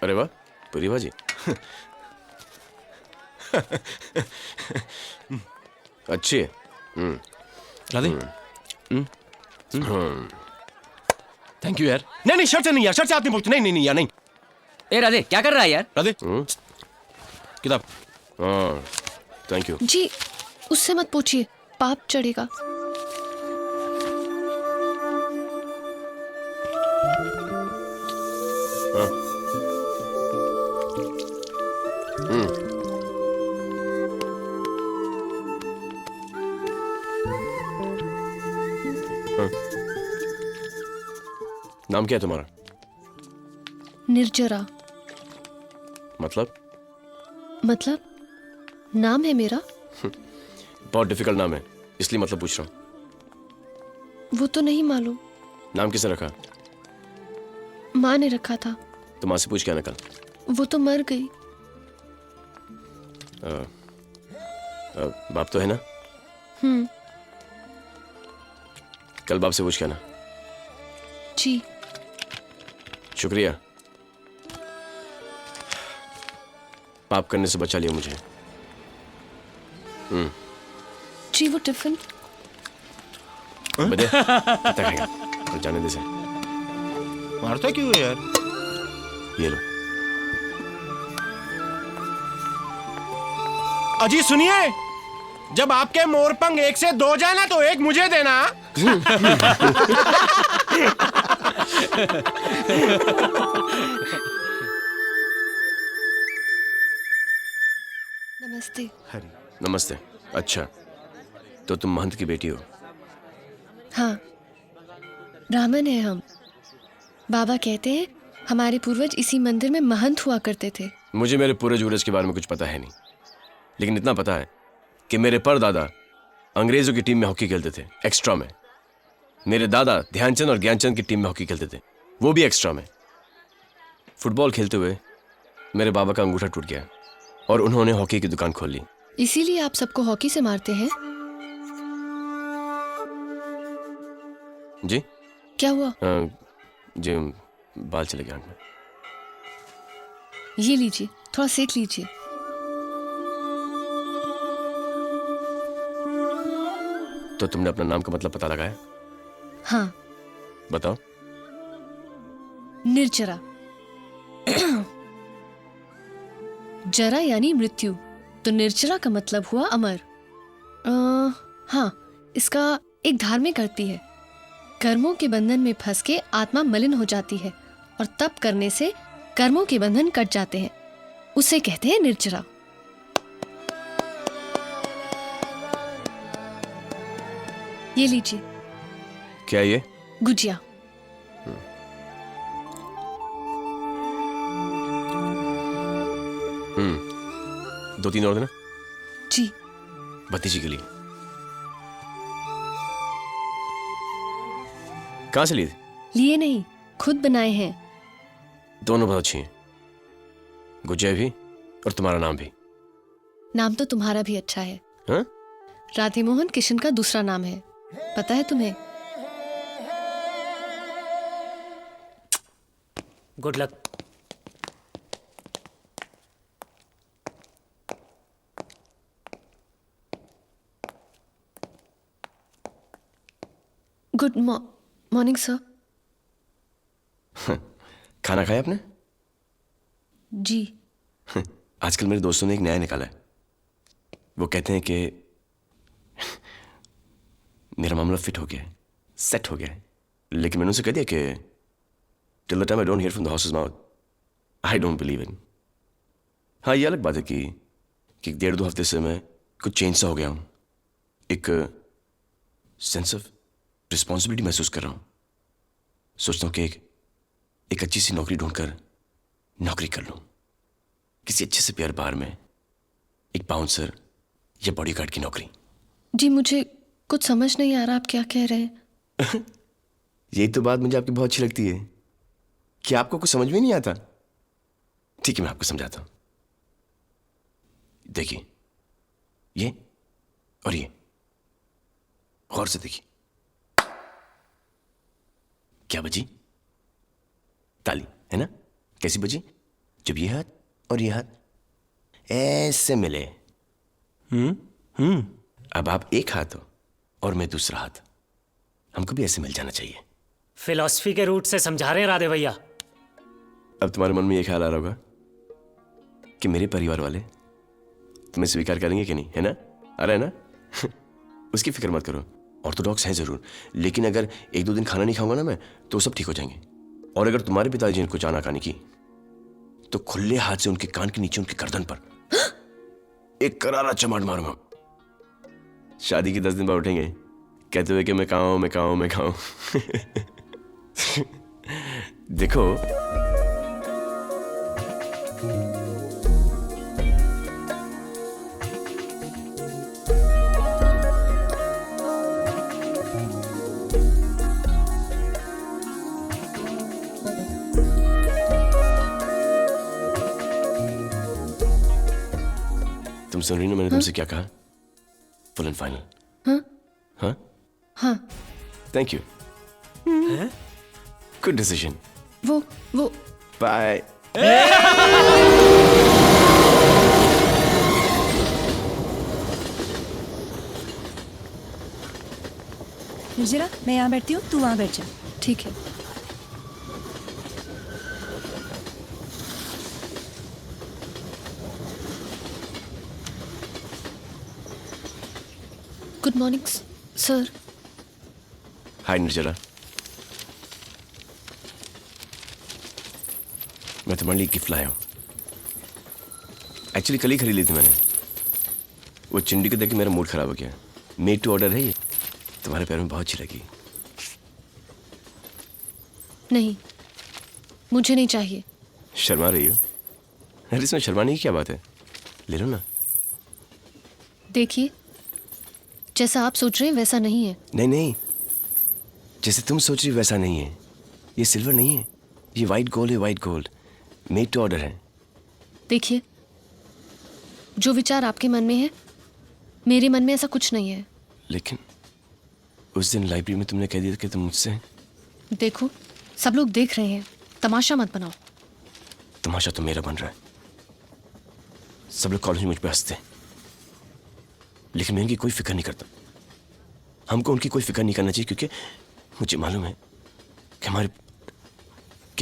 अरे वाह, पूरी भाजी। अच्छी है। राधे थैंक यू यार। नहीं नहीं, शर्ट से नहीं यार, शर्ट से आप नहीं बोलते। नहीं नहीं नहीं यार, नहीं। ए राधे क्या कर रहा है यार? राधे किताब। हाँ, थैंक यू। जी उससे मत पूछिए, पाप चढ़ेगा। नाम क्या है तुम्हारा? निर्जरा। मतलब? मतलब नाम है मेरा। बहुत डिफिकल्ट नाम है, इसलिए मतलब पूछ रहा हूँ। वो तो नहीं मालूम। नाम किसने रखा? माँ ने रखा था। तो माँ से पूछ क्या निकल? वो तो मर गई। बाप तो है ना? कल बाप से पूछ क्या ना। जी शुक्रिया, पाप करने से बचा लिया मुझे। जी वो टिफिन। बदे कितना खाएगा? और जाने दे से। मारता क्यों है यार? ये लो। अजी सुनिए, जब आपके मोरपंख 1 से 2 जाए ना तो 1 मुझे देना। नमस्ते। नमस्ते। अच्छा, तो तुम महंत की बेटी हो? हाँ, ब्राह्मण है हम। बाबा कहते हैं हमारे पूर्वज इसी मंदिर में महंत हुआ करते थे। मुझे मेरे पूर्वज उरज के बारे में कुछ पता है नहीं, लेकिन इतना पता है कि मेरे परदादा अंग्रेजों की टीम में हॉकी खेलते थे, एक्स्ट्रा में। मेरे दादा ध्यानचंद और ज्ञानचंद की टीम में हॉकी खेलते थे, वो भी एक्स्ट्रा में। फुटबॉल खेलते हुए मेरे बाबा का अंगूठा टूट गया और उन्होंने हॉकी की दुकान खोल ली। इसीलिए आप सबको हॉकी से मारते हैं? जी? क्या हुआ? जी, बाल चले गए आंख में। ये लीजिए, थोड़ा सेक लीजिए। तो तुमने अपना नाम का मतलब पता लगाया? हाँ, बताओ। निर्जरा। जरा यानी मृत्यु, तो निर्जरा का मतलब हुआ अमर। हाँ, इसका एक धार्मिक अर्थ भी है। कर्मों के बंधन में फंस के आत्मा मलिन हो जाती है और तप करने से कर्मों के बंधन कट जाते हैं, उसे कहते हैं निर्जरा। ये लीजिए। क्या ये? गुजिया। 2-3 और देना। जी। भतीजी के लिए। कहाँ से लिए? लिए नहीं, खुद बनाए हैं। दोनों बहुत अच्छी हैं, गुजिया भी और तुम्हारा नाम भी। नाम तो तुम्हारा भी अच्छा है। हाँ? राधे मोहन किशन का दूसरा नाम है, पता है तुम्हें? Good luck. Good morning sir. खाना खाया आपने? जी। आजकल मेरे दोस्तों ने एक नया निकाला है। वो कहते हैं कि मेरा मामला फिट हो गया है, सेट हो गया है। लेकिन मैंने उनसे कह दिया कि till the time I don't hear from the horses mouth I don't believe in. हाँ, ये अलग बात है कि 1.5-2 हफ्ते से मैं कुछ चेंज सा हो गया हूँ। एक सेंस ऑफ रिस्पॉन्सिबिलिटी महसूस कर रहा हूँ। सोचता हूँ कि एक अच्छी सी नौकरी ढूंढकर नौकरी कर लूँ, किसी अच्छे से प्यार बार में, एक बाउंसर या बॉडीगार्ड की नौकरी। जी मुझे कुछ समझ नहीं आ रहा आप क्या कह रहे हैं। यही तो बात मुझे आपकी बहुत अच्छी लगती है कि आपको कुछ समझ में नहीं आता। ठीक है, मैं आपको समझाता हूं। देखिए, ये और ये गौर से देखिए। क्या बजी? ताली है ना? कैसी बजी? जब ये हाथ और ये हाथ ऐसे मिले, अब आप एक हाथ हो और मैं दूसरा हाथ, हमको भी ऐसे मिल जाना चाहिए। फिलॉसफी के रूट से समझा रहे हैं राधे भैया। अब तुम्हारे मन में ये ख्याल आ रहा होगा कि मेरे परिवार वाले तुम्हें स्वीकार करेंगे कि नहीं, है ना? आ रहा है ना? उसकी फिक्र मत करो, ऑर्थोडॉक्स हैं जरूर, लेकिन अगर 1-2 दिन खाना नहीं खाऊंगा ना मैं, तो सब ठीक हो जाएंगे। और अगर तुम्हारे पिताजी ने कुछ आनाकानी की तो खुले हाथ से उनके कान के नीचे उनकी गर्दन पर एक करारा चमाट मारूंगा। शादी के 10 दिन बाद उठेंगे कहते हुए कि मैं कहाँ हूं, मैं कहाँ हूं, मैं कहाँ हूं। देखो, तुम सुन रही ना मैंने तुमसे क्या कहा? Full and final. हाँ हाँ हाँ। थैंक यू, गुड डिसीजन, वो बाय। निर्जरा, मैं यहाँ बैठती हूँ, तू वहाँ बैठ जा। ठीक है। Good morning sir. हाय निर्जरा, मैं तुम्हारे लिए गिफ्ट लाया हूँ। एक्चुअली कल ही खरीद ली थी मैंने, वो चिंडी को देख के मेरा मूड खराब हो गया। मेड टू ऑर्डर है ये, तुम्हारे पैर में बहुत अच्छी लगी। नहीं, मुझे नहीं चाहिए। शर्मा रही हो? अरे इसमें शर्माने की क्या बात है, ले लो ना। देखिए, जैसा आप सोच रहे हैं वैसा नहीं है। नहीं नहीं, जैसे तुम सोच रही हो वैसा नहीं है। ये सिल्वर नहीं है, ये वाइट गोल्ड है, white gold. Made to order है। देखिए, जो विचार आपके मन में है मेरे मन में ऐसा कुछ नहीं है। लेकिन उस दिन लाइब्रेरी में तुमने कह दिया कि तुम मुझसे। देखो, सब लोग देख रहे हैं, तमाशा मत बनाओ। तमाशा तो मेरा बन रहा है। सब लोग कॉलेज में मुझ पे हंसते हैं, लेकिन मैं इनकी कोई फिक्र नहीं करता। हमको उनकी कोई फिक्र नहीं करना चाहिए, क्योंकि मुझे मालूम है कि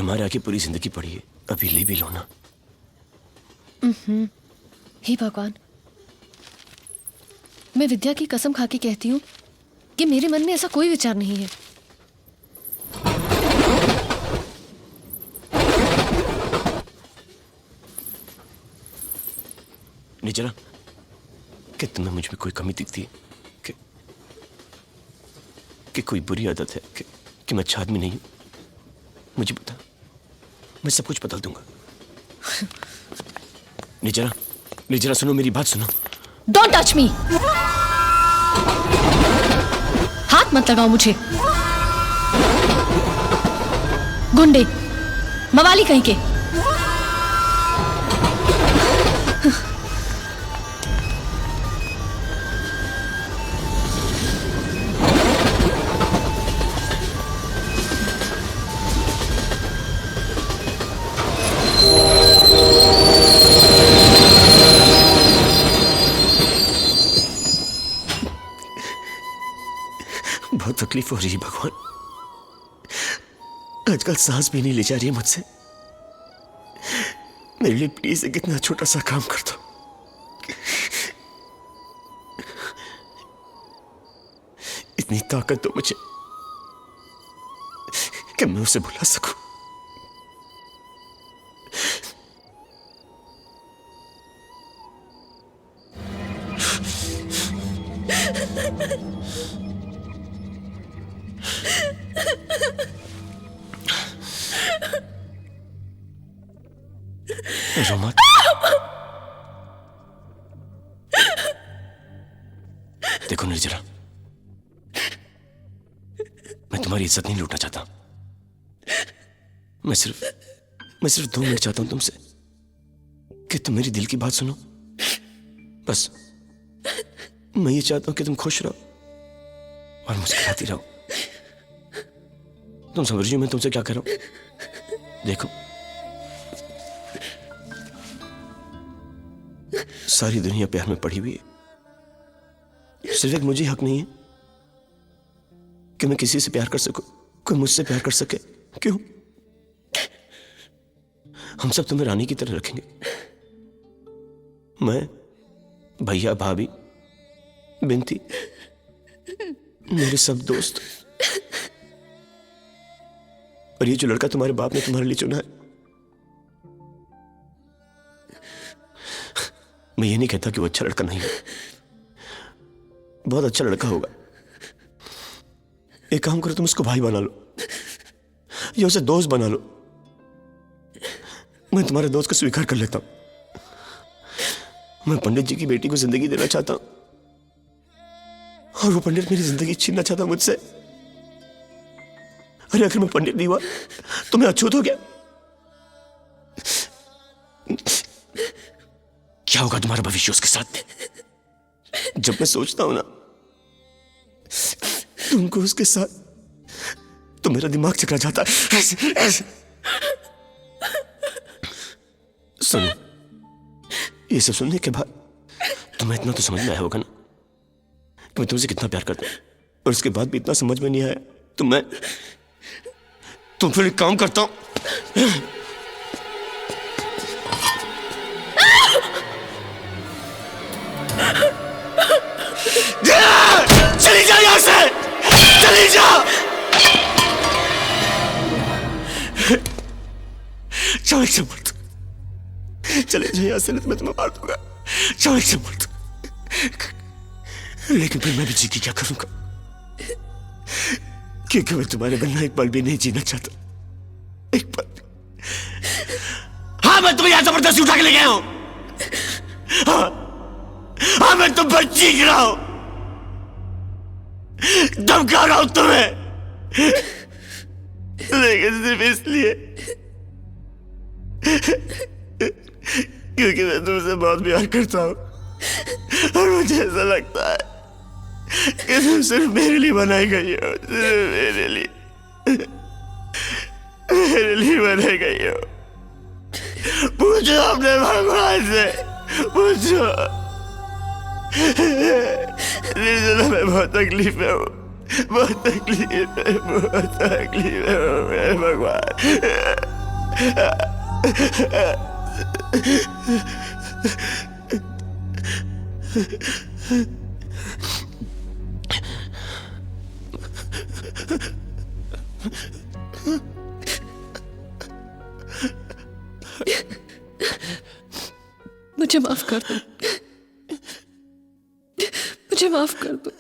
हमारे आगे पूरी जिंदगी पड़ी है। अभी ले भी लो ना। हे भगवान, मैं विद्या की कसम खा के कहती हूँ कि मेरे मन में ऐसा कोई विचार नहीं है। निर्जरा, कि तुम्हें मुझ में कोई कमी दिखती है? कि कोई बुरी आदत है? कि मैं अच्छा आदमी नहीं हूं? मुझे बता, मैं सब कुछ बदल दूंगा। निर्जरा सुनो, मेरी बात सुनो। Don't touch me. हाथ मत लगाओ मुझे। गुंडे, मवाली कहीं के। बहुत तकलीफ हो रही है भगवान, आजकल सांस भी नहीं ले जा रही है मुझसे। मेरे लिए प्लीज एक इतना छोटा सा काम कर दो। इतनी ताकत दो मुझे कि मैं उसे बुला सकूं। रो मत। देखो निर्जरा, मैं तुम्हारी इज्जत नहीं लूटना चाहता। मैं सिर्फ 2 मिनट चाहता हूं तुमसे कि तुम मेरी दिल की बात सुनो। बस मैं ये चाहता हूं कि तुम खुश रहो और मुस्कुराती रहो। तुम समझ रही हो मैं तुमसे क्या कर रहा हूं? देखो, सारी दुनिया प्यार में पड़ी हुई है, सिर्फ एक मुझे हक नहीं है कि मैं किसी से प्यार कर सकूं, कोई मुझसे प्यार कर सके। क्यों? हम सब तुम्हें रानी की तरह रखेंगे, मैं, भैया, भाभी, बिनती, मेरे सब दोस्त, और ये जो लड़का तुम्हारे बाप ने तुम्हारे लिए चुना है, मैं ये नहीं कहता कि वो अच्छा लड़का नहीं है, बहुत अच्छा लड़का होगा। एक काम करो, तुम उसको भाई बना लो या उसे दोस्त बना लो। मैं तुम्हारे दोस्त को स्वीकार कर लेता हूं। मैं पंडित जी की बेटी को जिंदगी देना चाहता हूं और वो पंडित मेरी जिंदगी छीनना चाहता मुझसे। अरे अगर मैं पंडित नहीं हुआ तो मैं अछूत हो गया। क्या होगा तुम्हारा भविष्य उसके साथ? जब मैं सोचता हूं ना तुमको उसके साथ, तो मेरा दिमाग चकरा जाता है। सुनो, ये सब सुनने के बाद तुम्हें इतना तो समझ में आया होगा ना कि मैं तुमसे कितना प्यार करता हूं, और उसके बाद भी इतना समझ में नहीं आया तो फिर एक काम करता हूं। चली जा यहां से, चली जा। जाओ एक से मर दो, चले जाओ यहां से, नहीं तो मैं तुम्हें मार दूंगा। जाओ एक से मर दो। लेकिन फिर मैं भी जी की क्या करूंगा, क्योंकि मैं तुम्हारे बिना एक पल भी नहीं जीना चाहता, एक पल भी। हाँ, मैं तुम्हें यहां जबरदस्ती उठा के ले गया हूं। हाँ, मैं तुम पर चीख रहा हूं, धमका रहा हूं तुम्हें, लेकिन सिर्फ इसलिए क्योंकि मैं तुमसे बहुत प्यार करता हूं और मुझे ऐसा लगता है कि तुम सिर्फ मेरे लिए बनाई गई हो, सिर्फ मेरे लिए बनाई गई हो। पूछो अपने भगवान से, पूछो। मैं बहुत तकलीफ में हूँ, बहुत तकलीफ में हूँ मेरे भगवान। मुझे माफ कर दो, मुझे माफ कर दो।